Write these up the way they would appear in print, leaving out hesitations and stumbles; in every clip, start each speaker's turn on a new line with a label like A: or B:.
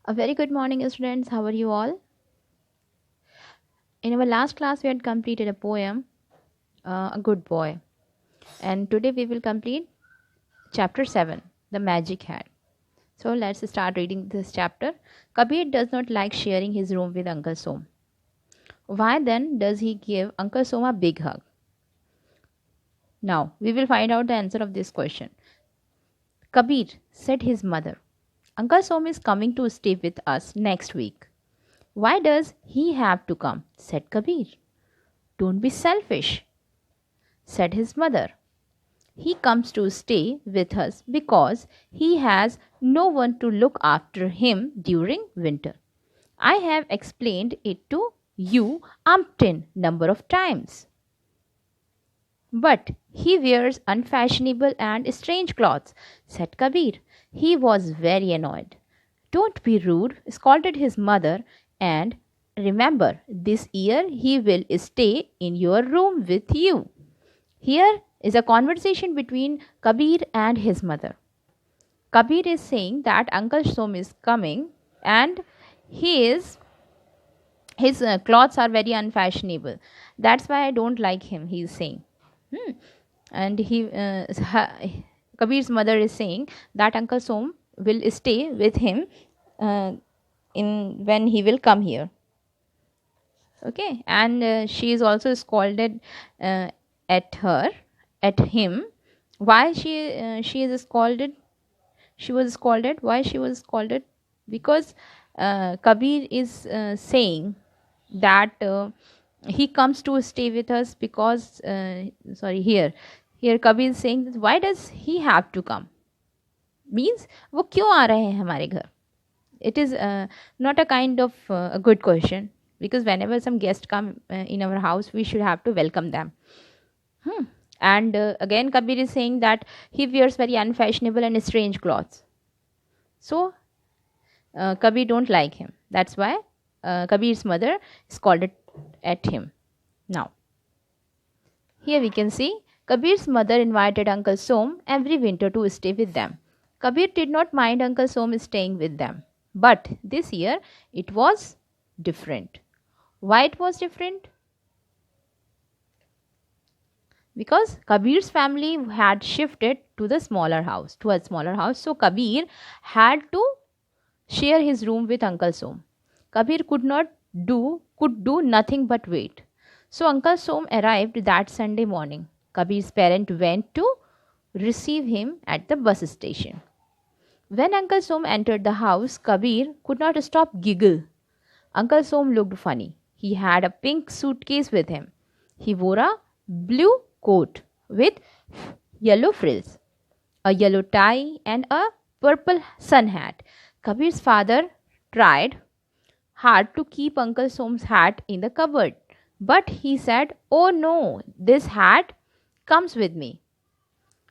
A: A very good morning, students. How are you all? In our last class, we had completed a poem, A Good Boy. And today we will complete chapter 7, The Magic Hat. So let's start reading this chapter. Kabir does not like sharing his room with Uncle Som. Why then does he give Uncle Som a big hug? Now, we will find out the answer of this question. Kabir, said his mother, Uncle Som is coming to stay with us next week. Why does he have to come? Said Kabir. Don't be selfish, said his mother. He comes to stay with us because he has no one to look after him during winter. I have explained it to you umpteen number of times. But he wears unfashionable and strange clothes, said Kabir. He was very annoyed. Don't be rude, scolded his mother, and remember, this year he will stay in your room with you. Here is a conversation between Kabir and his mother. Kabir is saying that Uncle Som is coming and his clothes are very unfashionable. That's why I don't like him, he is saying. And Kabir's mother is saying that Uncle Som will stay with him in when he will come here. Okay, and she is also scolded at her, at him. Why she is scolded? She was scolded. Why she was scolded? Because Kabir is saying that he comes to stay with us because sorry here Kabir is saying that why does he have to come? Means वो क्यों आ रहे हैं हमारे घर? It is not a kind of a good question because whenever some guests come in our house, we should have to welcome them. And again, Kabir is saying that he wears very unfashionable and strange clothes. So Kabir don't like him. That's why Kabir's mother scolded at him. Now, here we can see Kabir's mother invited Uncle Som every winter to stay with them. Kabir did not mind Uncle Som staying with them. But this year it was different. Why it was different? Because Kabir's family had shifted to a smaller house. So Kabir had to share his room with Uncle Som. Kabir could do nothing but wait. So Uncle Som arrived that Sunday morning. Kabir's parent went to receive him at the bus station. When Uncle Som entered the house, Kabir could not stop giggle. Uncle Som looked funny. He had a pink suitcase with him. He wore a blue coat with yellow frills, a yellow tie, and a purple sun hat. Kabir's father tried hard to keep Uncle Som's hat in the cupboard, but he said, "Oh no, this hat comes with me."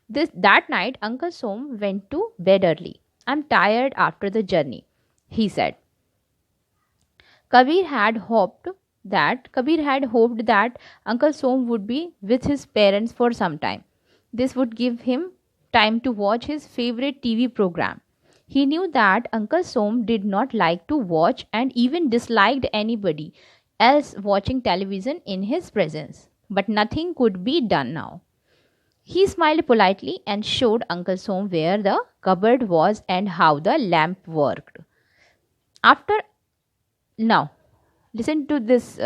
A: That night, Uncle Som went to bed early. I'm tired after the journey, he said. Kabir had hoped that Uncle Som would be with his parents for some time. This would give him time to watch his favorite TV program. He knew that Uncle Som did not like to watch and even disliked anybody else watching television in his presence. But nothing could be done now. He smiled politely and showed Uncle Som where the cupboard was and how the lamp worked. After now, listen to this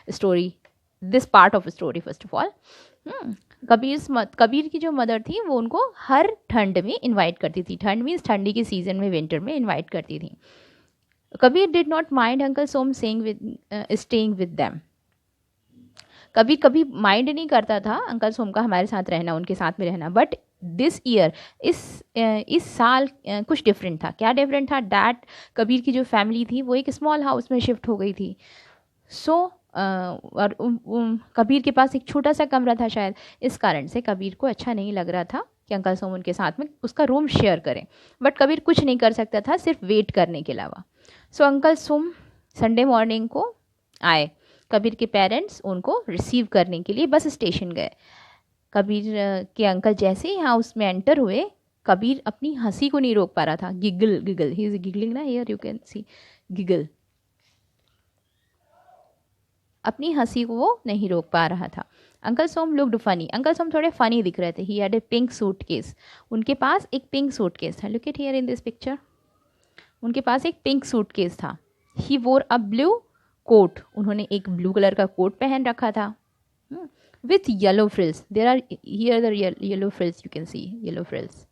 A: story, this part of the story first of all. Kabir की जो mother थी वो उनको हर ठंड में invite करती थी. ठंड मीन्स ठंडी के सीजन में, विंटर में इनवाइट करती थी. Kabir did not mind uncle Som staying with them. कभी कभी माइंड नहीं करता था अंकल सोम का हमारे साथ रहना, उनके साथ में रहना. बट दिस ईयर, इस साल कुछ डिफरेंट था. क्या डिफरेंट था? डैट कबीर की जो फैमिली थी वो एक स्मॉल हाउस में शिफ्ट हो गई थी. सो और कबीर के पास एक छोटा सा कमरा था शायद. इस कारण से कबीर को अच्छा नहीं लग रहा था कि अंकल सोम उनके साथ में उसका रूम शेयर करें. बट कबीर कुछ नहीं कर सकता था सिर्फ वेट करने के अलावा. सो अंकल सोम संडे मॉर्निंग को आए. कबीर के पेरेंट्स उनको रिसीव करने के लिए बस स्टेशन गए. कबीर के अंकल जैसे ही हाउस में एंटर हुए, कबीर अपनी हंसी को नहीं रोक पा रहा था. Giggle giggle, he is giggling ना, here you can see giggle. अपनी हंसी को वो नहीं रोक पा रहा था. Uncle Som looked funny. Uncle Som थोड़े फनी दिख रहे थे. He had a pink suitcase. उनके पास एक पिंक सूटकेस था. Look at here in this picture. उनके पास एक पिंक सूटकेस था. ही वोर अ ब्लू कोट. उन्होंने एक ब्लू कलर का कोट पहन रखा था. With yellow frills. There are here the yellow frills, you can see yellow frills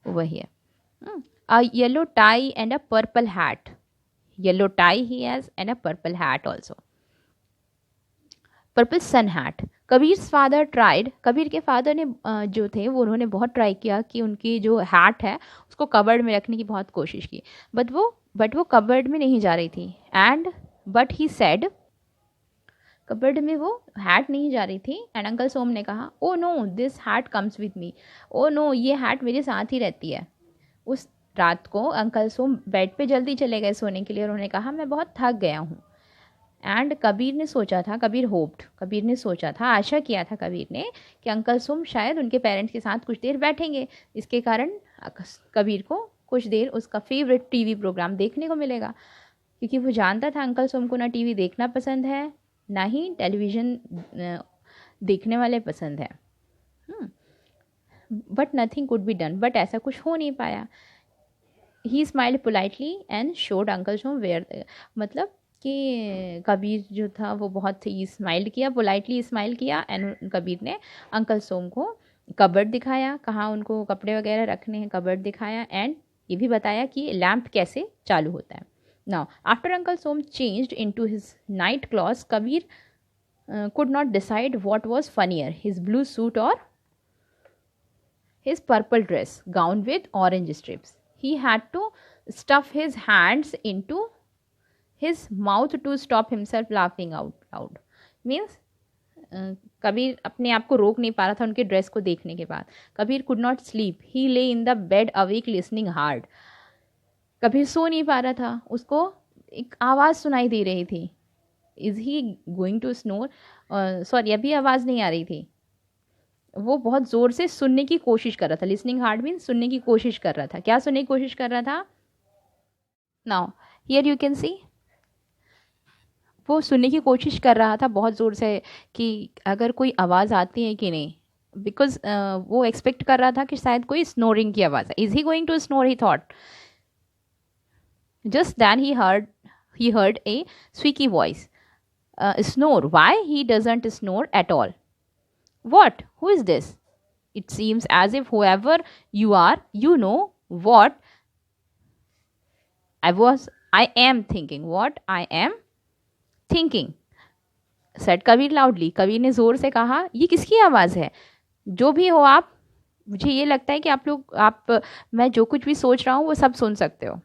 A: over here. A yellow tie and a purple hat. Yellow tie he has and a purple hat also. Purple sun hat. Kabir's father tried. Kabir के father ने जो थे वो उन्होंने बहुत try किया कि उनकी जो हैट है उसको कबर्ड में रखने की बहुत कोशिश की. बट वो कबर्ड में नहीं जा रही थी. And but he said, cupboard में वो हैट नहीं जा रही थी. एंड अंकल सोम ने कहा, oh no this hat comes with me. Oh no, ये हैट मेरे साथ ही रहती है. उस रात को अंकल सोम बेड पे जल्दी चले गए सोने के लिए. उन्होंने कहा मैं बहुत थक गया हूँ. एंड कबीर ने सोचा था, कबीर ने सोचा था, आशा किया था कबीर ने कि अंकल सोम शायद उनके पेरेंट्स के साथ कुछ देर बैठेंगे. इसके कारण कबीर को कुछ देर उसका फेवरेट टीवी प्रोग्राम देखने को मिलेगा. क्योंकि वो जानता था अंकल सोम को ना टीवी देखना पसंद है ना ही टेलीविज़न देखने वाले पसंद है. But nothing could be done. But ऐसा कुछ हो नहीं पाया. He smiled politely and showed uncle Som where. मतलब कि कबीर जो था वो बहुत ही स्माइल किया, पोलाइटली स्माइल किया. एंड कबीर ने अंकल सोम को कबर्ड दिखाया, कहाँ उनको कपड़े वगैरह रखने हैं, कबर्ड दिखाया. एंड ये भी बताया कि लैम्प कैसे चालू होता है. Now, after Uncle Som changed into his night clothes, Kabir could not decide what was funnier, his blue suit or his purple dress gown with orange strips. He had to stuff his hands into his mouth to stop himself laughing out loud. Means Kabir अपने आप को रोक नहीं पा रहा था उनके dress को देखने के बाद. Kabir could not sleep. He lay in the bed awake listening hard. Kabir सो नहीं पा रहा था. उसको एक आवाज़ सुनाई दे रही थी. Is he going to snore. Sorry, अभी आवाज़ नहीं आ रही थी. वो बहुत ज़ोर से सुनने की कोशिश कर रहा था. लिसनिंग हार्ड मीन सुनने की कोशिश कर रहा था. क्या सुनने की कोशिश कर रहा था? नाउ हियर यू कैन सी. वो सुनने की कोशिश कर रहा था बहुत ज़ोर से कि अगर कोई आवाज़ आती है कि नहीं. बिकॉज वो एक्सपेक्ट कर रहा था कि शायद कोई स्नोरिंग की आवाज़ है. Is he going to snore, he thought. Just then he heard a squeaky voice. Snore. Why? He doesn't snore at all. What? Who is this? It seems as if whoever you are, you know what I am thinking. What I am thinking, said Kabir loudly. Kabir ने ज़ोर से कहा, ये किसकी आवाज़ है? जो भी हो आप, मुझे ये लगता है कि मैं जो कुछ भी सोच रहा हूँ वो सब सुन सकते हो.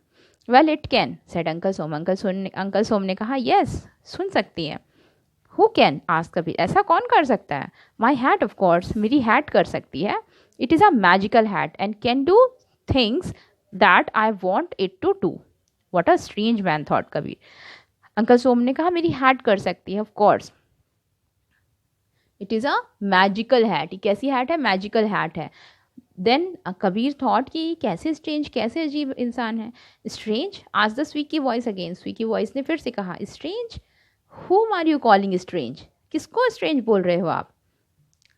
A: Well, it can, said Uncle Som. Uncle Som ने कहा, yes, सुन सकती है. Who can? asked कबीर. ऐसा कौन कर सकता है? My hat, of course. मेरी hat कर सकती है. It is a magical hat and can do things that I want it to do. What a strange man, thought Kabir. Uncle Som ने कहा, मेरी hat कर सकती है, of course. It is a magical hat. ये कैसी hat है? Magical hat है. देन कबीर थॉट कि कैसे स्ट्रेंज, कैसे अजीब इंसान है. स्ट्रेंज? आज the squeaky voice again. Squeaky voice ने फिर से कहा, strange? Whom are you calling strange? किसको स्ट्रेंज बोल रहे हो आप?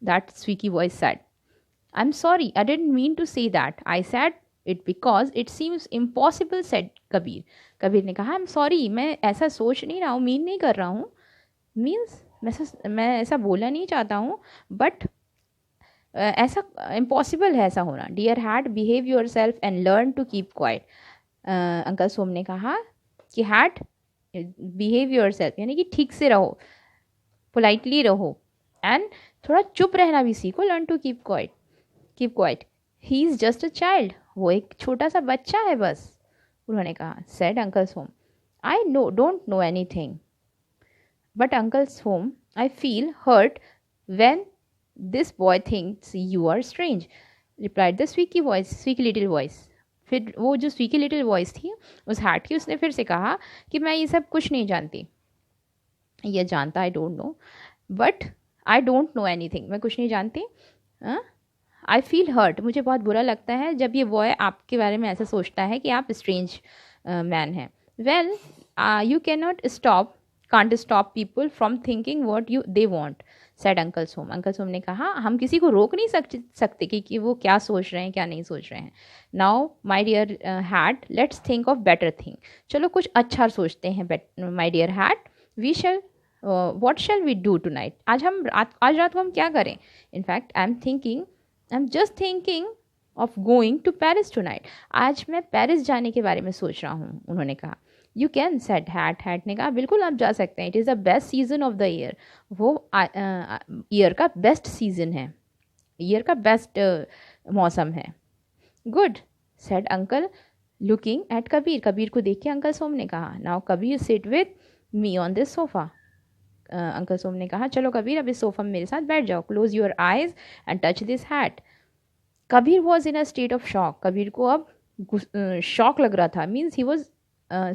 A: That squeaky voice said, I am sorry, I didn't mean to say that. I said it because it seems impossible, said Kabir. Kabir ने कहा, आई एम सॉरी, मैं ऐसा सोच नहीं रहा हूँ, मीन नहीं कर रहा हूँ. मीन्स मैं ऐसा बोलना नहीं चाहता हूँ, बट ऐसा इम्पॉसिबल है ऐसा होना. Dear hat, behave yourself and learn to keep quiet. Uncle Som ने कहा कि हैट, बिहेव योर सेल्फ यानी कि ठीक से रहो, पोलाइटली रहो, एंड थोड़ा चुप रहना भी सीखो. Learn to keep quiet. He is just a child. वो एक छोटा सा बच्चा है बस, उन्होंने कहा. Said uncle Som, I don't know anything. But uncle Som, I feel hurt when this boy thinks you are strange, replied the squeaky little voice. फिर वो जो स्वीकी लिटिल वॉइस थी उस हैट की, उसने फिर से कहा कि मैं ये सब कुछ नहीं जानती, ये जानता, आई don't no, but I don't know anything, मैं कुछ नहीं जानती. आई फील हर्ट, मुझे बहुत बुरा लगता है जब ये बॉय आपके बारे में ऐसा सोचता है कि आप स्ट्रेंज मैन हैं. Well, you can not stop, can't stop people from thinking what you they want, said uncle Som. Uncle Som ने कहा, हम किसी को रोक नहीं सकते कि वो क्या सोच रहे हैं क्या नहीं सोच रहे हैं. Now my dear hat, let's think of better thing. चलो कुछ अच्छा सोचते हैं my dear hat. We shall, what shall we do tonight. आज रात को हम क्या करें. In fact I am just thinking of going to Paris tonight. आज मैं पेरिस जाने के बारे में सोच रहा हूँ, उन्होंने कहा. You can, said hat. Hat ने कहा, बिल्कुल आप जा सकते हैं. It is the best season of the year. वो ईयर का बेस्ट सीजन है, ईयर का बेस्ट मौसम है. Good, said uncle looking at Kabir. Kabir को देख के अंकल सोम ने कहा, now Kabir sit with me on this sofa. Uncle Som ने कहा, चलो कबीर अब इस सोफ़ा में मेरे साथ बैठ जाओ. Close your eyes and touch this hat. Kabir was in a state of shock. Kabir को अब शॉक लग रहा था. Means he was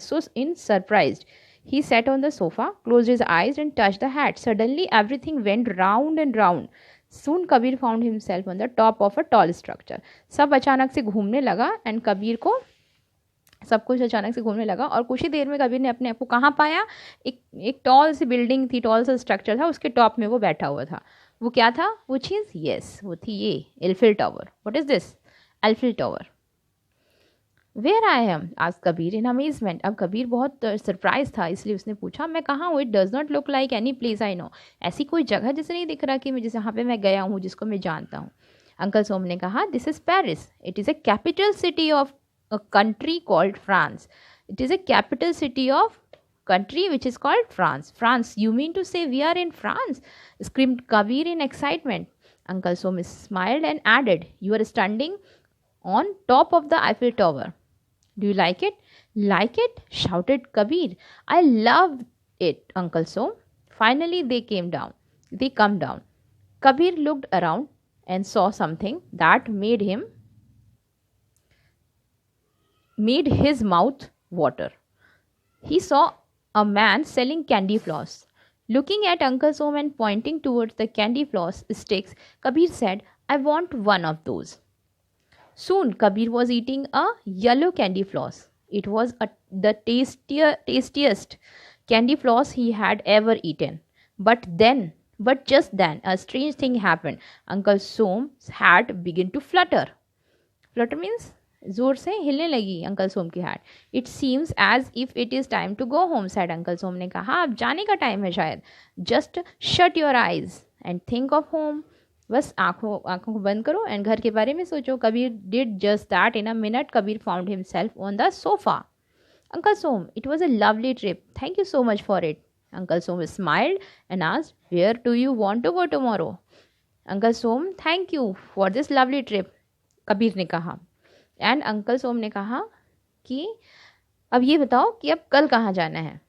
A: so in surprised. He sat on the sofa, closed his eyes and touched the hat. Suddenly everything went round and round. Soon Kabir found himself on the top of a tall structure. सब अचानक से घूमने लगा and Kabir को सब कुछ अचानक से घूमने लगा और कुछ ही देर में कबीर ने अपने आप को कहाँ पाया. एक टॉल सी बिल्डिंग थी, टॉल सा स्ट्रक्चर था, उसके टॉप में वो बैठा हुआ था. वो क्या था वो चीज़? यस, वो थी ये Eiffel tower. What is this? Eiffel tower. Where I am? आज कबीर इन अमेजमेंट. अब कबीर बहुत सरप्राइज था, इसलिए उसने पूछा, मैं कहाँ हूँ? It does not look like any place I know. ऐसी कोई जगह जैसे नहीं दिख रहा कि मैं जिस यहाँ पे मैं गया हूँ, जिसको मैं जानता हूँ. अंकल सोम ने कहा, this is Paris. It is a capital city of a country called France. It is a capital city of country which is called France. France, you mean to say we are in France? Screamed Kabir in excitement. Uncle Som smiled and added, you are standing on top of the Eiffel Tower. Do you like it? Like it? Shouted Kabir. I love it, Uncle Som. Finally they came down. They come down. Kabir looked around and saw something that made his mouth water. He saw a man selling candy floss. Looking at Uncle Som and pointing towards the candy floss sticks, Kabir said, I want one of those. Soon Kabir was eating a yellow candy floss. It was the tastiest candy floss he had ever eaten. But just then, a strange thing happened. Uncle Som's hat began to flutter. Flutter means जोर से हिलने लगी uncle Som की hat. It seems as if it is time to go home, said uncle Som ने कहा, अब जाने का टाइम है शायद. Just shut your eyes and think of home. बस आंखों को बंद करो एंड घर के बारे में सोचो. Kabir did just that. In a minute Kabir found himself on the sofa. Uncle Som, it was a lovely trip. Thank you so much for it. Uncle Som smiled and asked, where do you want to go tomorrow? Uncle Som, thank you for this lovely trip, Kabir ने कहा. And uncle Som ने कहा कि अब ये बताओ कि अब कल कहाँ जाना है.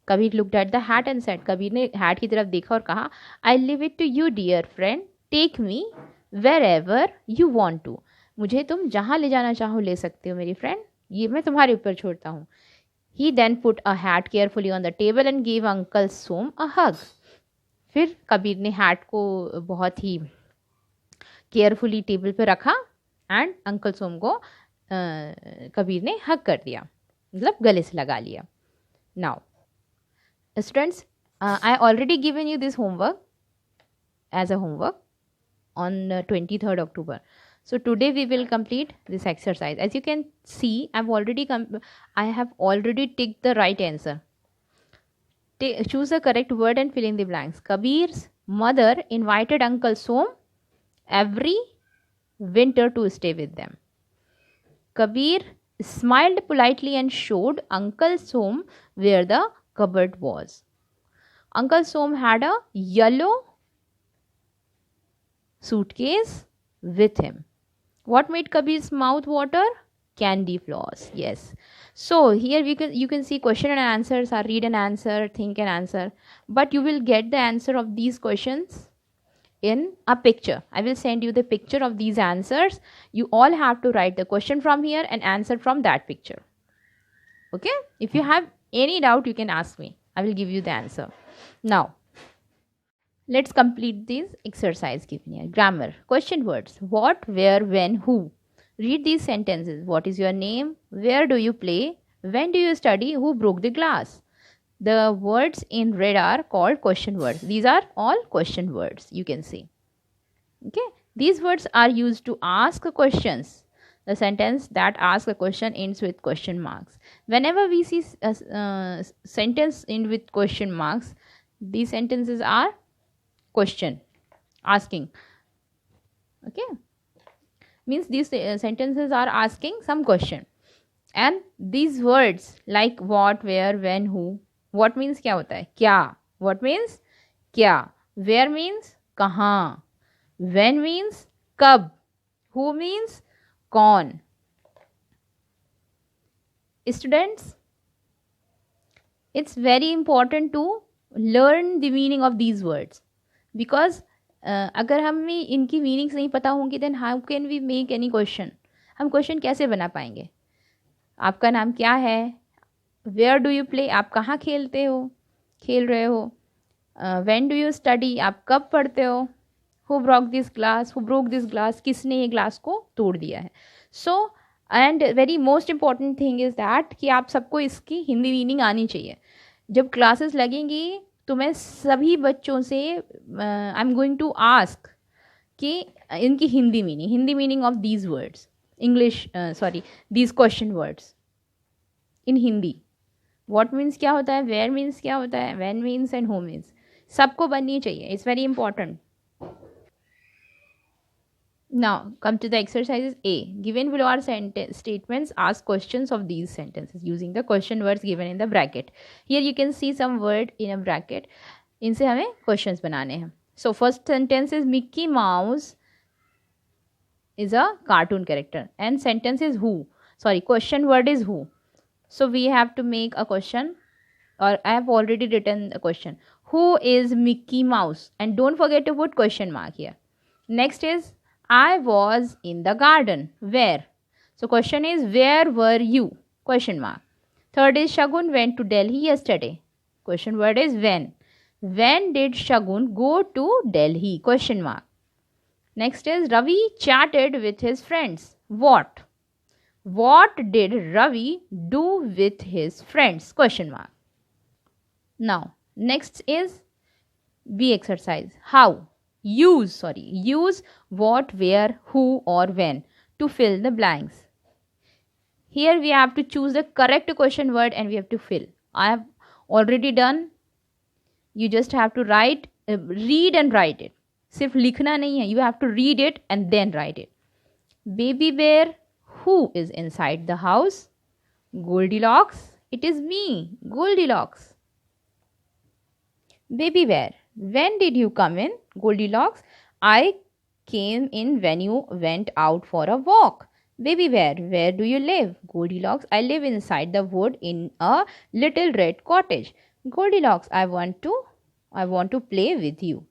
A: Kabir looked at the hat and said. Kabir ने हैट की तरफ देखा और कहा, I leave it to you dear friend. Take me wherever you want to. मुझे तुम जहाँ ले जाना चाहो ले सकते हो मेरी फ्रेंड, ये मैं तुम्हारे ऊपर छोड़ता हूँ. He then put a hat carefully on the table and give uncle Som a hug. फिर कबीर ने हैट को बहुत ही केयरफुली टेबल पर रखा एंड अंकल सोम को कबीर ने हक कर दिया, मतलब गले से लगा लिया. Now students, I already given you this homework as a homework on 23rd October. So today we will complete this exercise. As you can see, I have already ticked the right answer. Choose the correct word and fill in the blanks. Kabir's mother invited Uncle Som every winter to stay with them. Kabir smiled politely and showed Uncle Som where the cupboard was. Uncle Som had a yellow suitcase with him. What made Kabir's mouth water? Candy floss. Yes. So here you can see question and answers are read and answer, think and answer. But you will get the answer of these questions in a picture. I will send you the picture of these answers. You all have to write the question from here and answer from that picture. Okay? If you have any doubt, you can ask me. I will give you the answer. Now, Let's complete this exercise given here. Grammar. Question words. What, where, when, who. Read these sentences. What is your name? Where do you play? When do you study? Who broke the glass? The words in red are called question words. These are all question words, you can see. Okay. These words are used to ask questions. The sentence that asks a question ends with question marks. Whenever we see a sentence end with question marks, these sentences are question asking. Okay, means these sentences are asking some question. And these words like what, where, when, who. What means क्या होता है? क्या. What means क्या. Where means कहाँ. When means कब. Who means कौन. Students, it's very important to learn the meaning of these words, because अगर हमें इनकी मीनिंग्स नहीं पता होंगी then how can we make any question. हम क्वेश्चन कैसे बना पाएंगे. आपका नाम क्या है. Where do you play. आप कहाँ खेल रहे हो. When do you study. आप कब पढ़ते हो. Who broke this glass. किसने ये ग्लास को तोड़ दिया है. So and very most important thing is that कि आप सबको इसकी हिंदी मीनिंग आनी चाहिए. जब क्लासेस लगेंगी तो मैं सभी बच्चों से I am going to ask कि इनकी Hindi meaning of these words English these question words in Hindi. What means क्या होता है. वेयर मीन्स क्या होता है. When means and who means. सबको बननी चाहिए. It's very important. Now come to the exercises. A. Given below are statements. Ask questions of these sentences using the question words given in the bracket. Here you can see some word in a bracket. इनसे हमें questions बनाने हैं. So first sentence is Mickey Mouse is a cartoon character and sentence is who. Question word is who. So we have to make a question, or I have already written a question. Who is Mickey Mouse? And don't forget to put question mark here. Next is I was in the garden. Where? So question is where were you? Question mark. Third is Shagun went to Delhi yesterday. Question word is when. When did Shagun go to Delhi? Question mark. Next is Ravi chatted with his friends. What? What did Ravi do with his friends? Question mark. Now next is B exercise. How? Use what, where, who or when to fill the blanks. Here we have to choose the correct question word and we have to fill. I have already done. You just have to read and write it. सिर्फ लिखना नहीं है. You have to read it and then write it. Baby bear. Who is inside the house? Goldilocks. It is me, Goldilocks. Baby bear. When did you come in? Goldilocks. I came in when you went out for a walk. Baby bear. Where do you live? Goldilocks. I live inside the wood in a little red cottage. Goldilocks. I want to play with you.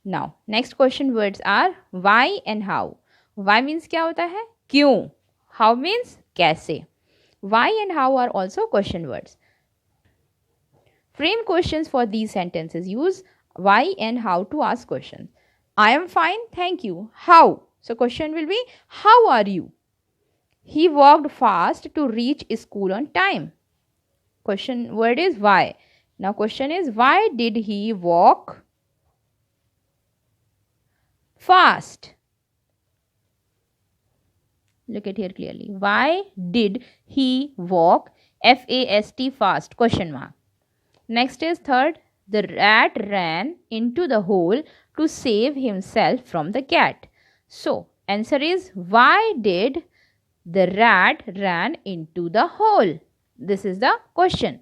A: Now next question words are why and how. Why means क्या होता है. क्यों. How means कैसे. Why and how are also question words. Frame questions for these sentences. Use why and how to ask questions. I am fine, thank you. How? So question will be how are you? He walked fast to reach school on time. Question word is why. Now question is why did he walk fast? Look at here clearly. Why did he walk F-A-S-T fast? Question mark. Next is third. The rat ran into the hole to save himself from the cat. So answer is why did the rat ran into the hole? This is the question.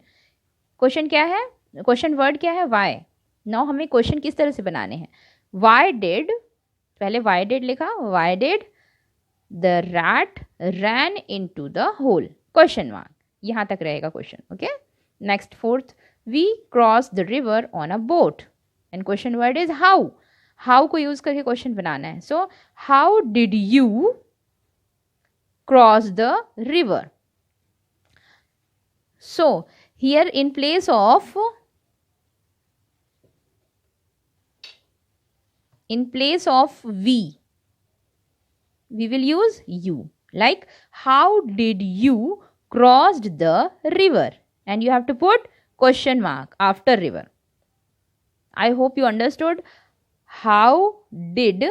A: Question क्या है? Question word क्या है? Why. Now हमें question किस तरह से बनाने हैं? Why did, पहले why did लिखा. Why did the rat ran into the hole? Question mark. यहाँ तक रहेगा question. Okay. Next fourth. We crossed the river on a boat. And question word is how. How को use करके question बनाना है. So how did you cross the river? So here in place of in place of we will use you. Like, how did you crossed the river? And you have to put question mark after river. I hope you understood. How did,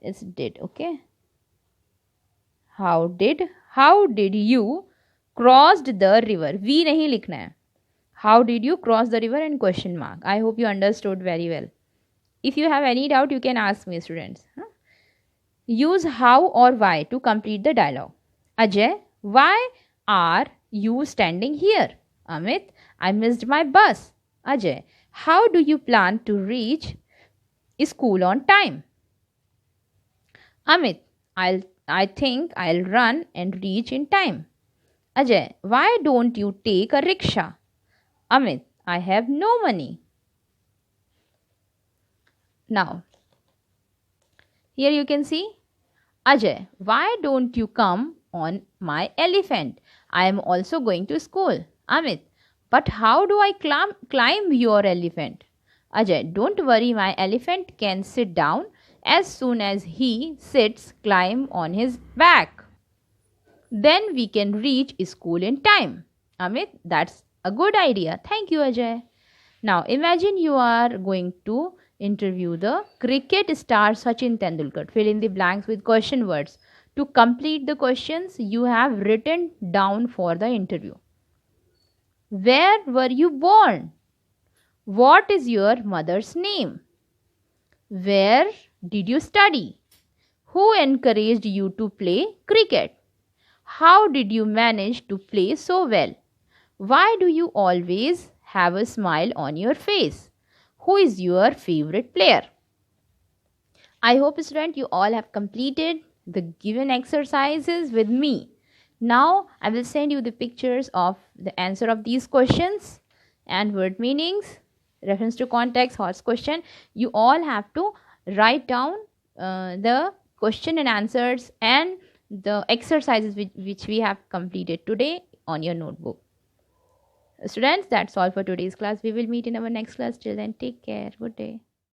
A: it's did, okay? How did you crossed the river? We nahi likhna hai. How did you cross the river and question mark? I hope you understood very well. If you have any doubt, you can ask me, students. Use how or why to complete the dialogue. Ajay, why are you standing here? Amit, I missed my bus. Ajay, how do you plan to reach school on time? Amit, I think I'll run and reach in time. Ajay, why don't you take a rickshaw? Amit, I have no money. Now, here you can see, Ajay, why don't you come on my elephant? I am also going to school. Amit, but how do I climb your elephant? Ajay, don't worry, my elephant can sit down. As soon as he sits, climb on his back. Then we can reach school in time. Amit, that's a good idea. Thank you, Ajay. Now imagine you are going to interview the cricket star Sachin Tendulkar. Fill in the blanks with question words. To complete the questions you have written down for the interview. Where were you born? What is your mother's name? Where did you study? Who encouraged you to play cricket? How did you manage to play so well? Why do you always have a smile on your face? Who is your favorite player? I hope, student, you all have completed the given exercises with me. Now I will send you the pictures of the answer of these questions and word meanings, reference to context, horse question. You all have to write down the question and answers and the exercises which we have completed today on your notebook. Students, that's all for today's class. We will meet in our next class. Till then, take care. Good day.